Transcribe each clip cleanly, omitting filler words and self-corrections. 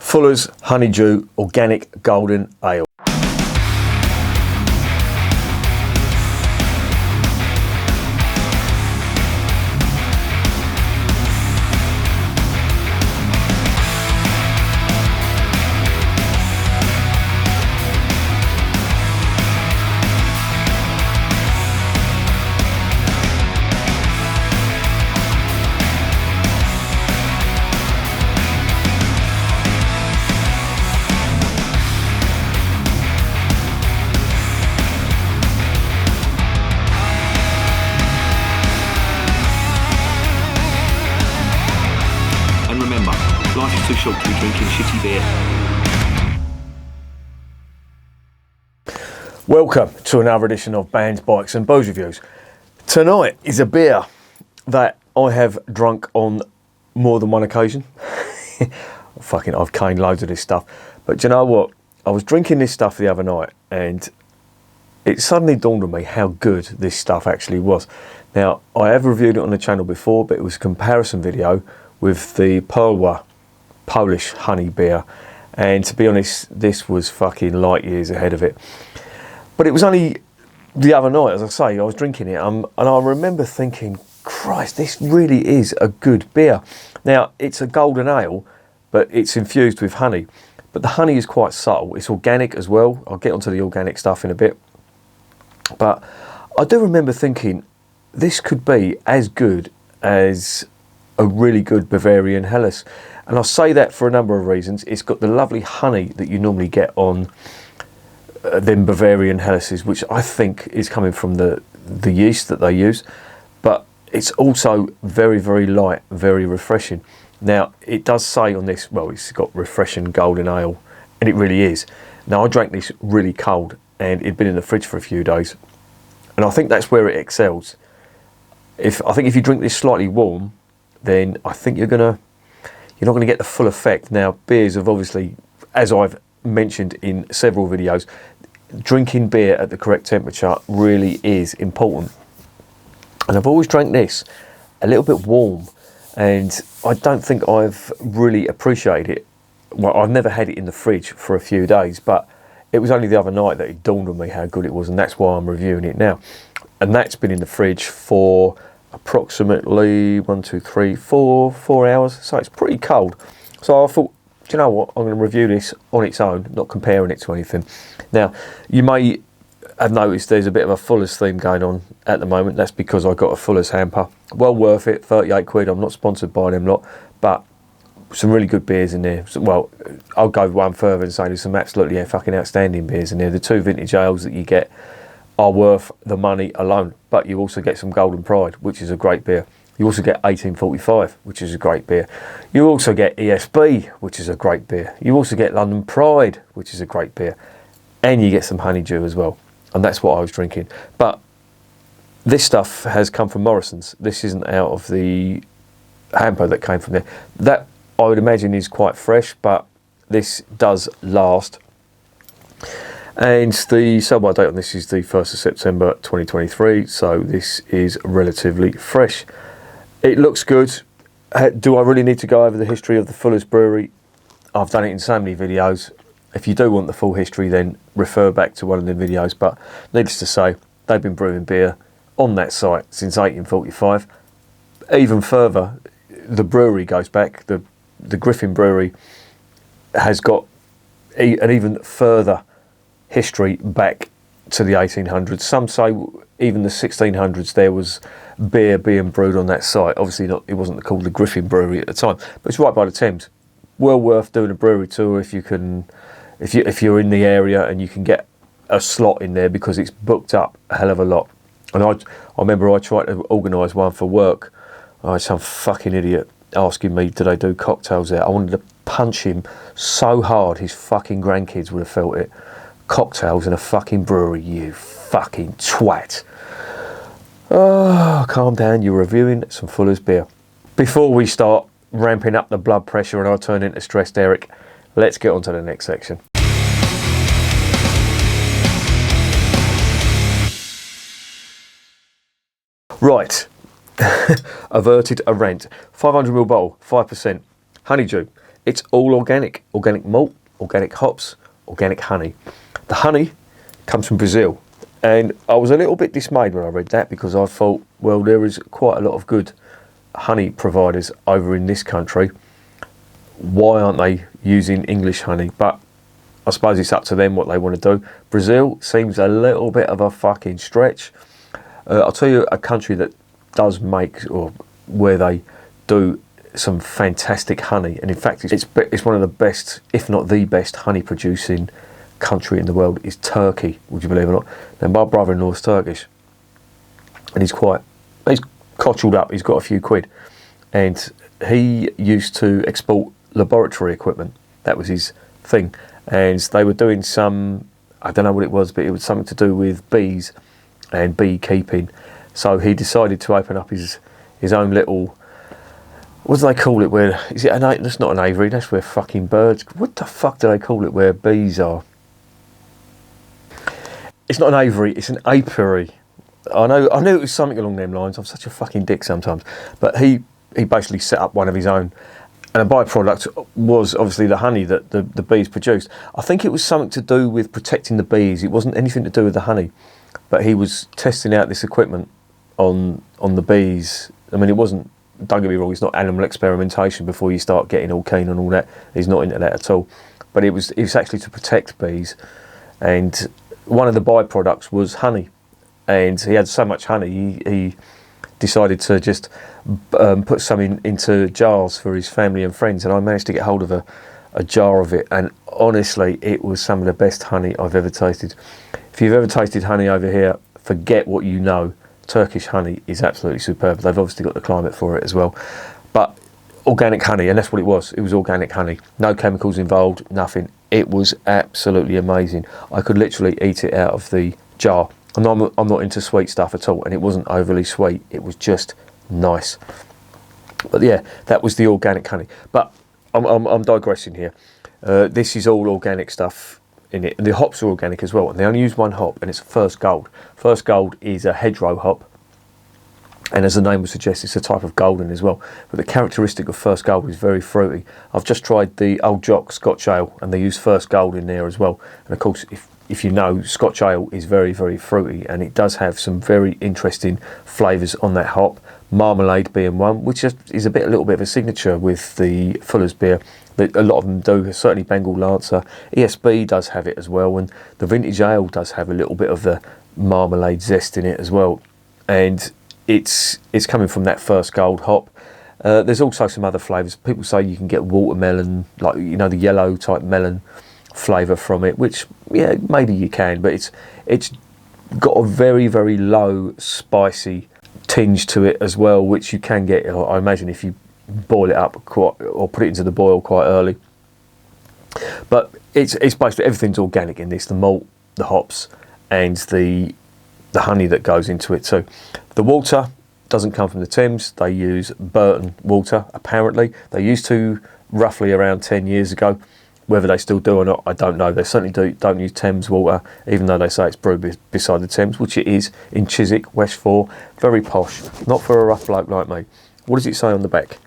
Fuller's Honeydew Organic Golden Ale. Life is too short to be drinking shitty beer. Welcome to another edition of Bands, Bikes and Booze Reviews. Tonight is a beer that I have drunk on more than one occasion. I've caned loads of this stuff. But do you know what? I was drinking this stuff the other night and it suddenly dawned on me how good this stuff actually was. Now, I have reviewed it on the channel before, but it was a comparison video with the Perła Polish honey beer, and to be honest, this was fucking light years ahead of it. But it was only the other night, as I say, I was drinking it, and I remember thinking, Christ, this really is a good beer. Now, it's a golden ale, but it's infused with honey. But the honey is quite subtle. It's organic as well. I'll get onto the organic stuff in a bit. But I do remember thinking, this could be as good as a really good Bavarian Helles. And I say that for a number of reasons. It's got the lovely honey that you normally get on them Bavarian Helleses, which I think is coming from the yeast that they use. But it's also very, very light, very refreshing. Now, it does say on this, well, it's got refreshing golden ale, and it really is. Now, I drank this really cold, and it'd been in the fridge for a few days. And I think that's where it excels. I think if you drink this slightly warm, then I think you're not going to get the full effect. Now, beers have obviously, as I've mentioned in several videos, drinking beer at the correct temperature really is important. And I've always drank this a little bit warm, and I don't think I've really appreciated it. Well, I've never had it in the fridge for a few days, but it was only the other night that it dawned on me how good it was, and that's why I'm reviewing it now. And that's been in the fridge for approximately 4 hours, so it's pretty cold. So I thought, do you know what, I'm going to review this on its own, not comparing it to anything. Now, you may have noticed there's a bit of a Fuller's theme going on at the moment. That's because I got a Fuller's hamper. Well worth it, 38 quid. I'm not sponsored by them lot, but some really good beers in there. Well, I'll go one further and say there's some absolutely fucking outstanding beers in there. The two vintage ales that you get are worth the money alone, but you also get some Golden Pride, which is a great beer. You also get 1845, which is a great beer. You also get ESB, which is a great beer. You also get London Pride, which is a great beer. And you get some Honeydew as well. And that's what I was drinking. But this stuff has come from Morrison's. This isn't out of the hamper that came from there. That, I would imagine, is quite fresh, but this does last. And the sell-by date on this is the 1st of September 2023, so this is relatively fresh. It looks good. Do I really need to go over the history of the Fuller's Brewery? I've done it in so many videos. If you do want the full history, then refer back to one of the videos. But needless to say, they've been brewing beer on that site since 1845. Even further, the brewery goes back. The Griffin Brewery has got an even further history back to the 1800s. Some say even the 1600s there was beer being brewed on that site. Obviously not, it wasn't called the Griffin Brewery at the time, but it's right by the Thames. Well worth doing a brewery tour if you're in the area and you can get a slot in there, because it's booked up a hell of a lot. And I remember I tried to organise one for work. I had some fucking idiot asking me, do they do cocktails there? I wanted to punch him so hard his fucking grandkids would have felt it. Cocktails in a fucking brewery, you fucking twat. Oh, calm down, you're reviewing some Fuller's beer. Before we start ramping up the blood pressure and I turn into stressed Eric, let's get on to the next section. Right, averted a rant. 500ml bottle, 5%. Honeydew. it's all organic. Organic malt, organic hops, organic honey. The honey comes from Brazil. And I was a little bit dismayed when I read that, because I thought, well, there is quite a lot of good honey providers over in this country. Why aren't they using English honey? But I suppose it's up to them what they want to do. Brazil seems a little bit of a fucking stretch. I'll tell you a country that does make, or where they do some fantastic honey, and in fact it's one of the best, if not the best, honey producing country in the world, is Turkey. Would you believe it or not? Now, my brother-in-law is Turkish, and he's cotchled up. He's got a few quid, and he used to export laboratory equipment. That was his thing, and they were doing some, I don't know what it was, but it was something to do with bees and beekeeping. So he decided to open up his own little, what do they call it? Where is it? That's not an aviary. That's where fucking birds. What the fuck do they call it? Where bees are? It's not an aviary. It's an apiary. I knew it was something along them lines. I'm such a fucking dick sometimes. But he basically set up one of his own, and a byproduct was obviously the honey that the bees produced. I think it was something to do with protecting the bees. It wasn't anything to do with the honey, but he was testing out this equipment on the bees. I mean, it wasn't. Don't get me wrong, it's not animal experimentation before you start getting all keen on all that. He's not into that at all. But it was actually to protect bees. And one of the byproducts was honey. And he had so much honey, he decided to just put some into jars for his family and friends. And I managed to get hold of a jar of it. And honestly, it was some of the best honey I've ever tasted. If you've ever tasted honey over here, forget what you know. Turkish honey is absolutely superb. They've obviously got the climate for it as well. But organic honey, and that's what it was. It was organic honey. No chemicals involved, nothing. It was absolutely amazing. I could literally eat it out of the jar. I'm not into sweet stuff at all, and it wasn't overly sweet. It was just nice. But yeah, that was the organic honey. But I'm digressing here. This is all organic stuff in it, and the hops are organic as well, and they only use one hop, and it's First Gold. First Gold is a hedgerow hop, and as the name would suggest, it's a type of golden as well. But the characteristic of First Gold is very fruity. I've just tried the Old Jock Scotch Ale, and they use First Gold in there as well. And of course, if you know, Scotch Ale is very, very fruity, and it does have some very interesting flavours on that hop. Marmalade being one, which is a little bit of a signature with the Fuller's beer. A lot of them do, certainly Bengal Lancer. ESB does have it as well, and the Vintage Ale does have a little bit of the marmalade zest in it as well. And it's coming from that First Gold hop. There's also some other flavours. People say you can get watermelon, like, you know, the yellow type melon flavour from it, which, yeah, maybe you can, but it's got a very, very low spicy tinge to it as well, which you can get, I imagine, if you boil it up or put it into the boil quite early. But it's basically everything's organic in this: the malt, the hops, and the honey that goes into it too. The water doesn't come from the Thames. They use Burton water, apparently. They used to roughly around 10 years ago. Whether they still do or not, I don't know. They certainly don't use Thames water, even though they say it's brewed beside the Thames, which it is, in Chiswick, West 4. Very posh, not for a rough bloke like me. What does it say on the back?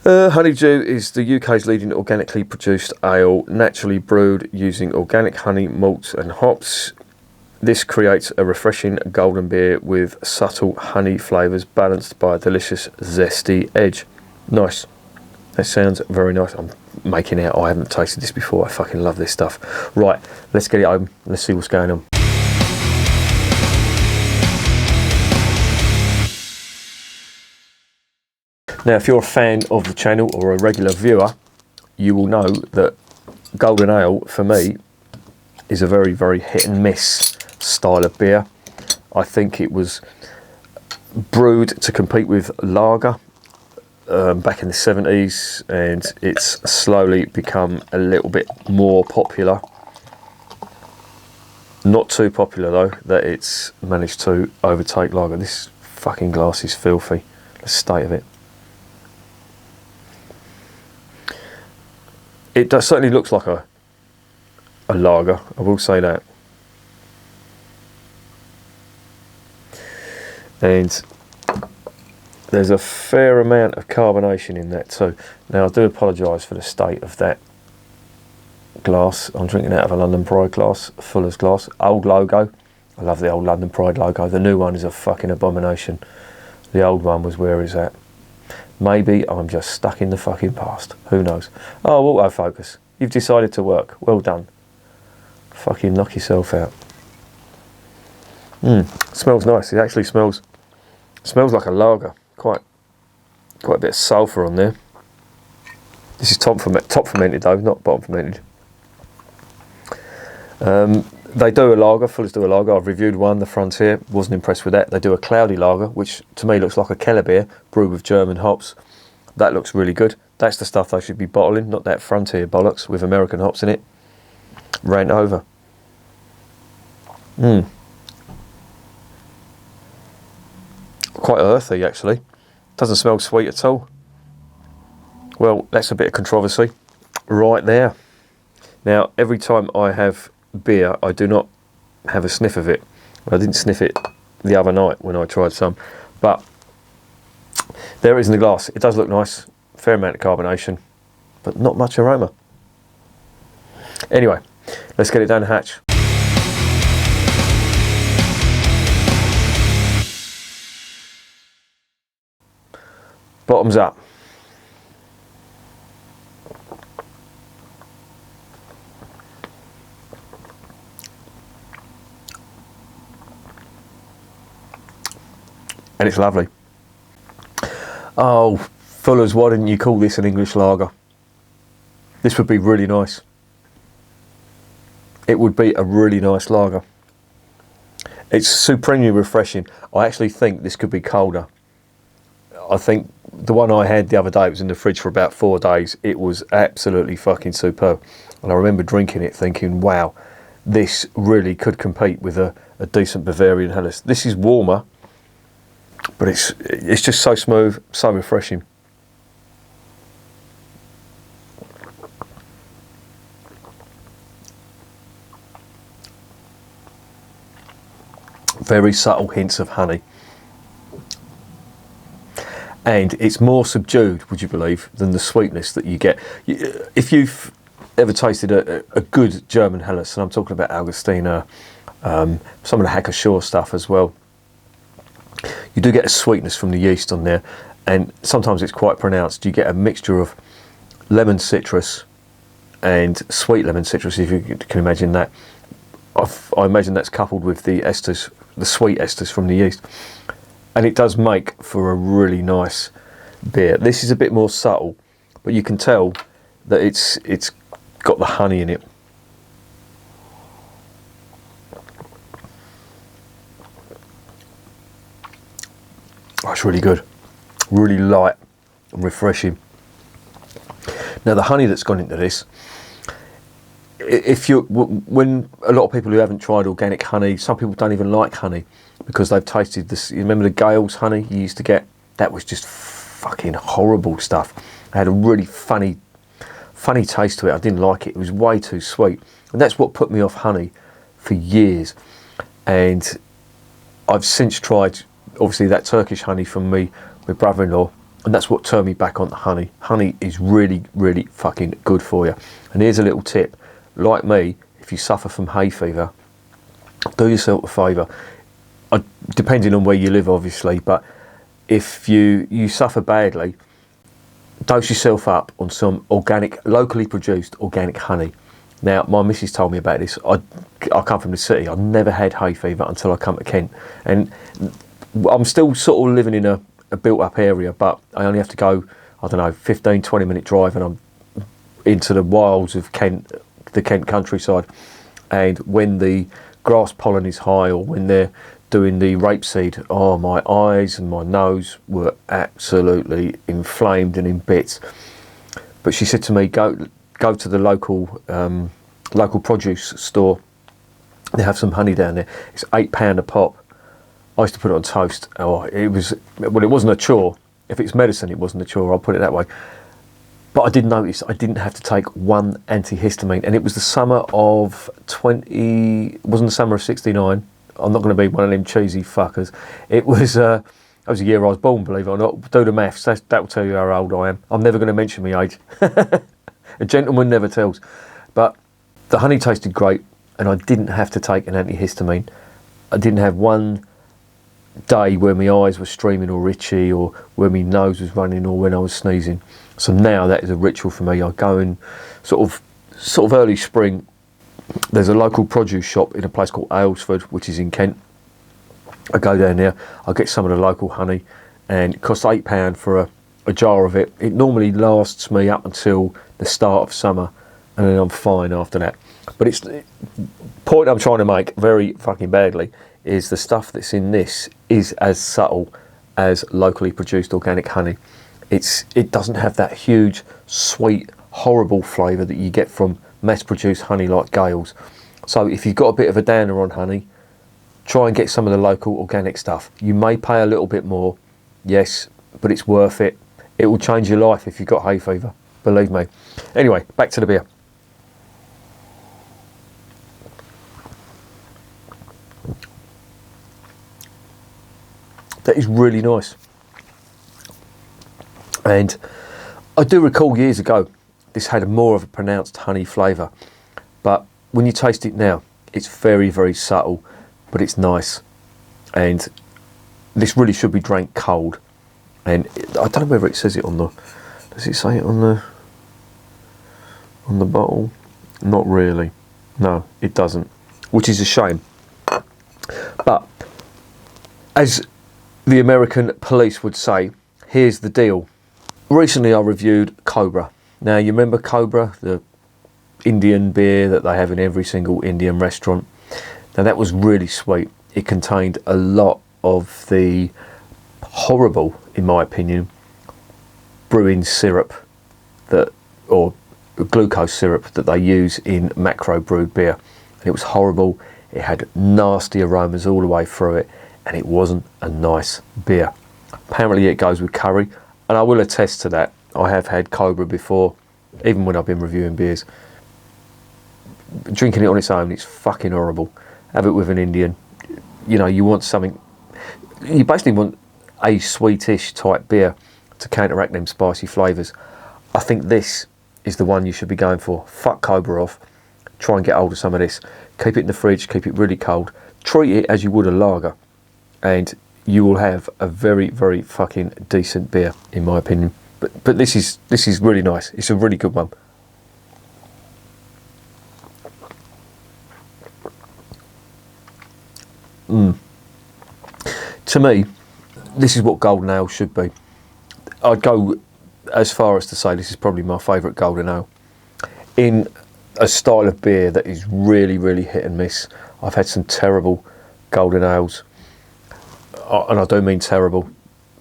Honeydew is the UK's leading organically produced ale, naturally brewed using organic honey, malts and hops. This creates a refreshing golden beer with subtle honey flavours balanced by a delicious zesty edge. Nice. That sounds very nice. I'm making out I haven't tasted this before. I fucking love this stuff. Right, let's get it home. Let's see what's going on. Now, if you're a fan of the channel or a regular viewer, you will know that Golden Ale, for me, is a very, very hit and miss style of beer. I think it was brewed to compete with lager back in the 70s, and it's slowly become a little bit more popular. Not too popular, though, that it's managed to overtake lager. This fucking glass is filthy. The state of it. It certainly looks like a lager, I will say that. And There's a fair amount of carbonation in that too. Now I do apologise for the state of that glass. I'm drinking out of a London Pride glass, Fuller's glass, old logo. I love the old London Pride logo. The new one is a fucking abomination. The old one was where is that? Maybe I'm just stuck in the fucking past. Who knows? Oh, autofocus. You've decided to work. Well done. Fucking knock yourself out. Smells nice. It actually smells like a lager. Quite a bit of sulphur on there. This is top fermented though, not bottom fermented. They do a lager, Fuller's do a lager. I've reviewed one, the Frontier, wasn't impressed with that. They do a cloudy lager, which to me looks like a Keller beer, brewed with German hops. That looks really good. That's the stuff they should be bottling, not that Frontier bollocks with American hops in it. Rant over. Quite earthy actually. Doesn't smell sweet at all. Well, that's a bit of controversy right there. Now, every time I have beer, I do not have a sniff of it. I didn't sniff it the other night when I tried some, but there it is in the glass. It does look nice, fair amount of carbonation, but not much aroma. Anyway, let's get it down the hatch. Bottoms up. And it's lovely. Oh, Fuller's, why didn't you call this an English lager? This would be really nice. It would be a really nice lager. It's supremely refreshing. I actually think this could be colder. I think the one I had the other day, it was in the fridge for about 4 days. It was absolutely fucking superb. And I remember drinking it thinking, wow, this really could compete with a decent Bavarian Helles. This is warmer, but it's just so smooth, so refreshing. Very subtle hints of honey. And it's more subdued, would you believe, than the sweetness that you get. If you've ever tasted a good German Helles, and I'm talking about Augustiner, some of the Hacker-Shaw stuff as well, you do get a sweetness from the yeast on there, and sometimes it's quite pronounced. You get a mixture of lemon citrus and sweet lemon citrus, if you can imagine that. I imagine that's coupled with the esters, the sweet esters from the yeast. And it does make for a really nice beer. This is a bit more subtle, but you can tell that it's got the honey in it. Oh, it's really good, really light and refreshing. Now the honey that's gone into this, when a lot of people who haven't tried organic honey, some people don't even like honey because they've tasted this. You remember the Gales honey you used to get? That was just fucking horrible stuff. It had a really funny taste to it. I didn't like it. It was way too sweet, and that's what put me off honey for years. And I've since tried, obviously, that Turkish honey from my brother-in-law, and that's what turned me back onto honey. Honey is really, really fucking good for you. And here's a little tip. Like me, if you suffer from hay fever, do yourself a favour. Depending on where you live, obviously, but if you suffer badly, dose yourself up on some organic, locally produced organic honey. Now, my missus told me about this. I come from the city. I've never had hay fever until I come to Kent. And I'm still sort of living in a built-up area, but I only have to go, I don't know, 15, 20-minute drive, and I'm into the wilds of Kent, the Kent countryside. And when the grass pollen is high, or when they're doing the rapeseed, oh, my eyes and my nose were absolutely inflamed and in bits. But she said to me, go to the local produce store. They have some honey down there. It's £8 a pop. I used to put it on toast. Oh, it wasn't a chore. If it's medicine, it wasn't a chore. I'll put it that way. But I did notice I didn't have to take one antihistamine, and it was the summer of it wasn't the summer of '69. I'm not going to be one of them cheesy fuckers. It was That was the year I was born, believe it or not. Do the maths, that will tell you how old I am. I'm never going to mention my age. A gentleman never tells. But the honey tasted great, and I didn't have to take an antihistamine. I didn't have one day where my eyes were streaming or itchy, or where my nose was running, or when I was sneezing. So now that is a ritual for me. I go in sort of early spring. There's a local produce shop in a place called Aylesford, which is in Kent. I go down there, I get some of the local honey, and it costs £8 for a jar of it. It normally lasts me up until the start of summer, and then I'm fine after that. But it's the point I'm trying to make very fucking badly is the stuff that's in this is as subtle as locally produced organic honey. It doesn't have that huge, sweet, horrible flavour that you get from mass-produced honey like Gale's. So if you've got a bit of a downer on honey, try and get some of the local organic stuff. You may pay a little bit more, yes, but it's worth it. It will change your life if you've got hay fever, believe me. Anyway, back to the beer. That is really nice. And I do recall years ago, this had more of a pronounced honey flavour. But when you taste it now, it's very, very subtle, but it's nice. And this really should be drank cold. And I don't know whether it says it on the... Does it say it on the bottle? Not really. No, it doesn't. Which is a shame. But as the American police would say, here's the deal. Recently I reviewed Cobra. Now you remember Cobra, the Indian beer that they have in every single Indian restaurant? Now that was really sweet. It contained a lot of the horrible, in my opinion, brewing syrup or glucose syrup that they use in macro brewed beer. And it was horrible. It had nasty aromas all the way through it, and it wasn't a nice beer. Apparently it goes with curry, and I will attest to that. I have had Cobra before, even when I've been reviewing beers. Drinking it on its own, it's fucking horrible. Have it with an Indian. You know, you want something, you basically want a sweetish type beer to counteract them spicy flavours. I think this is the one you should be going for. Fuck Cobra off. Try and get hold of some of this. Keep it in the fridge, keep it really cold. Treat it as you would a lager, and you will have a very, very fucking decent beer, in my opinion. But this is really nice. It's a really good one. To me, this is what golden ale should be. I'd go as far as to say this is probably my favourite golden ale. In a style of beer that is really, really hit and miss. I've had some terrible golden ales, and I don't mean terrible,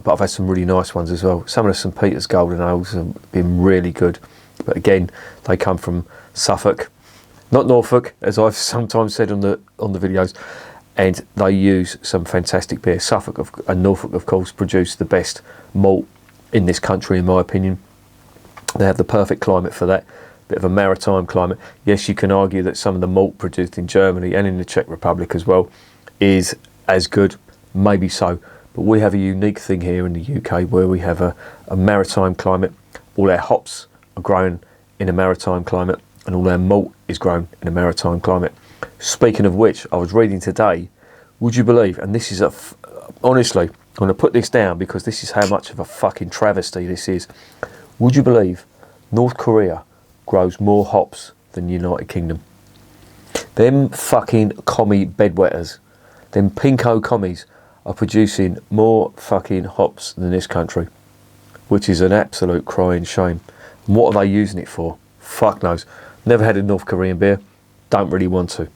but I've had some really nice ones as well. Some of the St Peter's golden ales have been really good, but again, they come from Suffolk, not Norfolk, as I've sometimes said on the videos, and they use some fantastic beer. Suffolk and Norfolk, of course, produce the best malt in this country, in my opinion. They have the perfect climate for that. Bit of a maritime climate. Yes, you can argue that some of the malt produced in Germany and in the Czech Republic as well is as good, maybe so, but we have a unique thing here in the UK where we have a maritime climate. All our hops are grown in a maritime climate, and all our malt is grown in a maritime climate. Speaking of which, I was reading today, would you believe, and this is honestly, I'm going to put this down because this is how much of a fucking travesty this is. Would you believe North Korea grows more hops than United Kingdom? Them fucking commie bedwetters, them pinko commies are producing more fucking hops than this country, which is an absolute crying shame. And what are they using it for? Fuck knows. Never had a North Korean beer, don't really want to.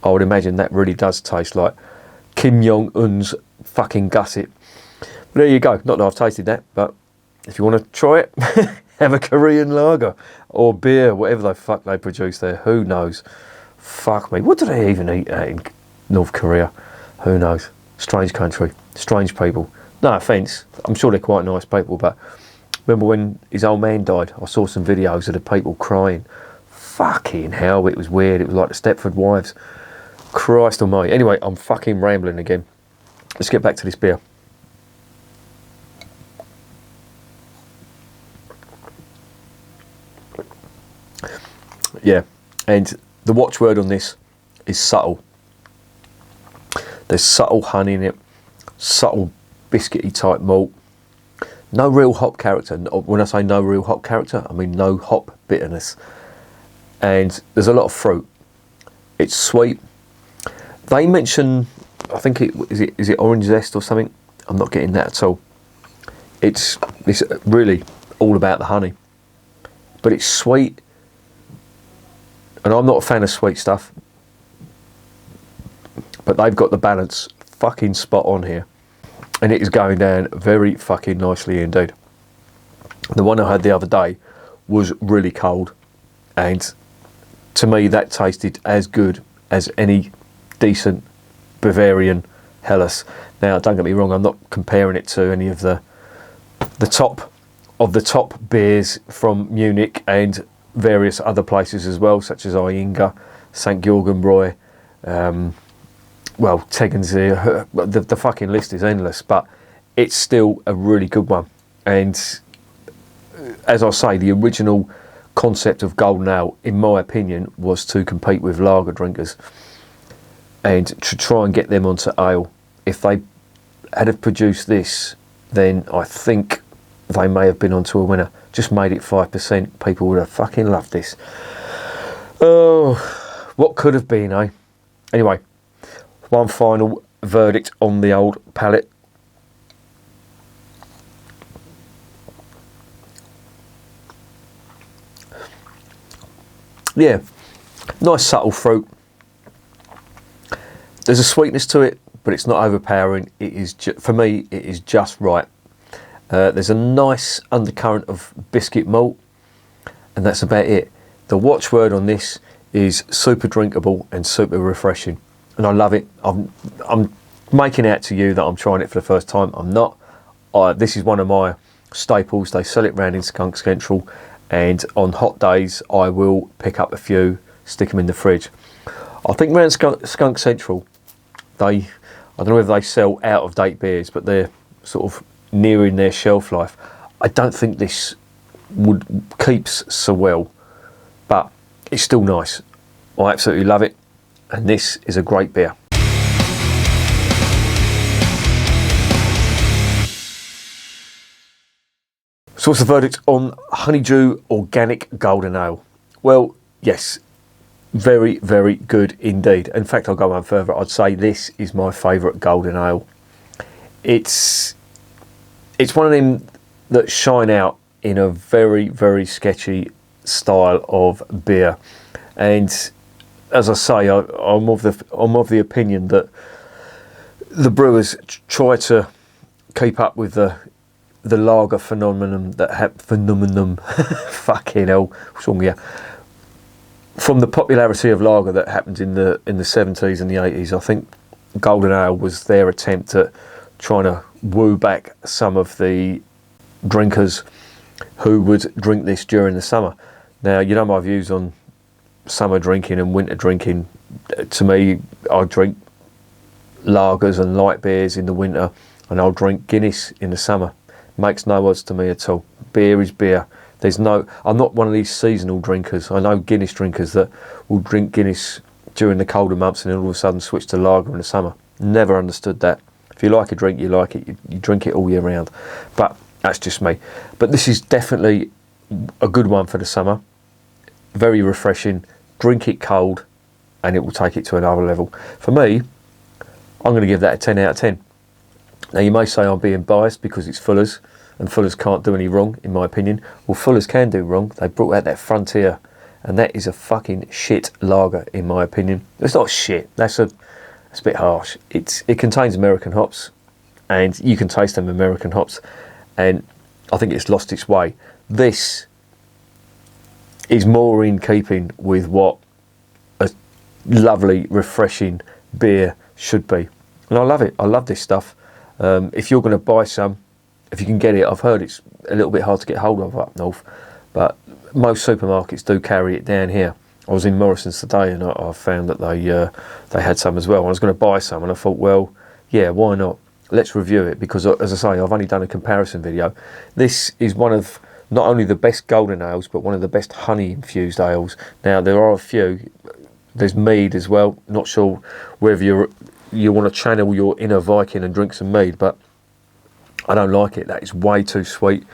I would imagine that really does taste like Kim Jong-un's fucking gusset. But there you go, not that I've tasted that, but if you want to try it, have a Korean lager or beer, whatever the fuck they produce there. Who knows? Fuck me. What do they even eat in North Korea? Who knows? Strange country. Strange people. No offence. I'm sure they're quite nice people, but remember when his old man died? I saw some videos of the people crying. Fucking hell, it was weird. It was like the Stepford Wives. Christ almighty. Anyway, I'm fucking rambling again. Let's get back to this beer. Yeah, and the watchword on this is subtle. There's subtle honey in it, subtle biscuity type malt. No real hop character. When I say no real hop character, I mean no hop bitterness. And there's a lot of fruit. It's sweet. They mention, I think is it orange zest or something. I'm not getting that at all. It's really all about the honey, but it's sweet. And I'm not a fan of sweet stuff, but they've got the balance fucking spot on here, and it is going down very fucking nicely indeed. The one I had the other day was really cold, and to me that tasted as good as any decent Bavarian Helles. Now don't get me wrong, I'm not comparing it to any of the top beers from Munich and various other places as well, such as Inga, St. Georgenbräu, well, Tegernsee. The fucking list is endless, but it's still a really good one. And as I say, the original concept of Golden Ale, in my opinion, was to compete with lager drinkers and to try and get them onto ale. If they had have produced this, then I think they may have been onto a winner. Just made it 5%. People would have fucking loved this. Oh, what could have been, eh? Anyway, one final verdict on the old palate. Yeah, nice subtle fruit. There's a sweetness to it, but it's not overpowering. It is, for me, it is just right. There's a nice undercurrent of biscuit malt, and that's about it. The watchword on this is super drinkable and super refreshing, and I love it. I'm making out to you that I'm trying it for the first time. I'm not. This is one of my staples. They sell it round in Skunk Central, and on hot days I will pick up a few, stick them in the fridge. I think around Skunk Central, I don't know whether they sell out of date beers, but they're sort of nearing their shelf life. I don't think this keeps so well, but it's still nice. I absolutely love it, and this is a great beer. So what's the verdict on Honeydew Organic Golden Ale? Well, yes, very, very good indeed. In fact, I'll go one further. I'd say this is my favourite golden ale. It's one of them that shine out in a very, very sketchy style of beer. And as I say, I'm of the opinion that the brewers try to keep up with the lager phenomenon fucking hell, what's wrong with you? From the popularity of lager that happened in the 70s and the 80s, I think Golden Ale was their attempt at trying to woo back some of the drinkers who would drink this during the summer. Now, you know my views on summer drinking and winter drinking. To me, I drink lagers and light beers in the winter, and I'll drink Guinness in the summer. Makes no odds to me at all. Beer is beer. I'm not one of these seasonal drinkers. I know Guinness drinkers that will drink Guinness during the colder months and then all of a sudden switch to lager in the summer. Never understood that. If you like a drink, you like it. You drink it all year round. But that's just me. But this is definitely a good one for the summer. Very refreshing. Drink it cold and it will take it to another level. For me, I'm going to give that a 10 out of 10. Now you may say I'm being biased because it's Fuller's, and Fuller's can't do any wrong, in my opinion. Well, Fuller's can do wrong. They brought out that Frontier, and that is a fucking shit lager, in my opinion. It's not shit. That's a bit harsh. It contains American hops, and you can taste them American hops, and I think it's lost its way. This is more in keeping with what a lovely, refreshing beer should be, and I love it. I love this stuff. If you're going to buy some, if you can get it, I've heard it's a little bit hard to get hold of up north, but most supermarkets do carry it down here. I was in Morrison's today and I found that they had some as well. I was going to buy some and I thought, well, yeah, why not? Let's review it, because as I say, I've only done a comparison video. This is one of not only the best golden ales, but one of the best honey infused ales. Now there are a few. There's mead as well. Not sure whether you want to channel your inner Viking and drink some mead, but I don't like it. That is way too sweet.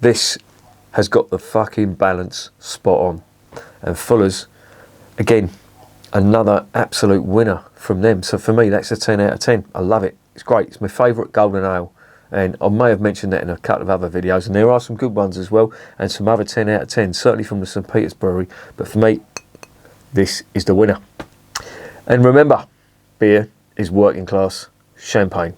This has got the fucking balance spot on. And Fuller's, again, another absolute winner from them. So for me, that's a 10 out of 10. I love it. It's great. It's my favourite golden ale. And I may have mentioned that in a couple of other videos. And there are some good ones as well. And some other 10 out of 10, certainly from the St. Peter's Brewery. But for me, this is the winner. And remember, beer is working class champagne.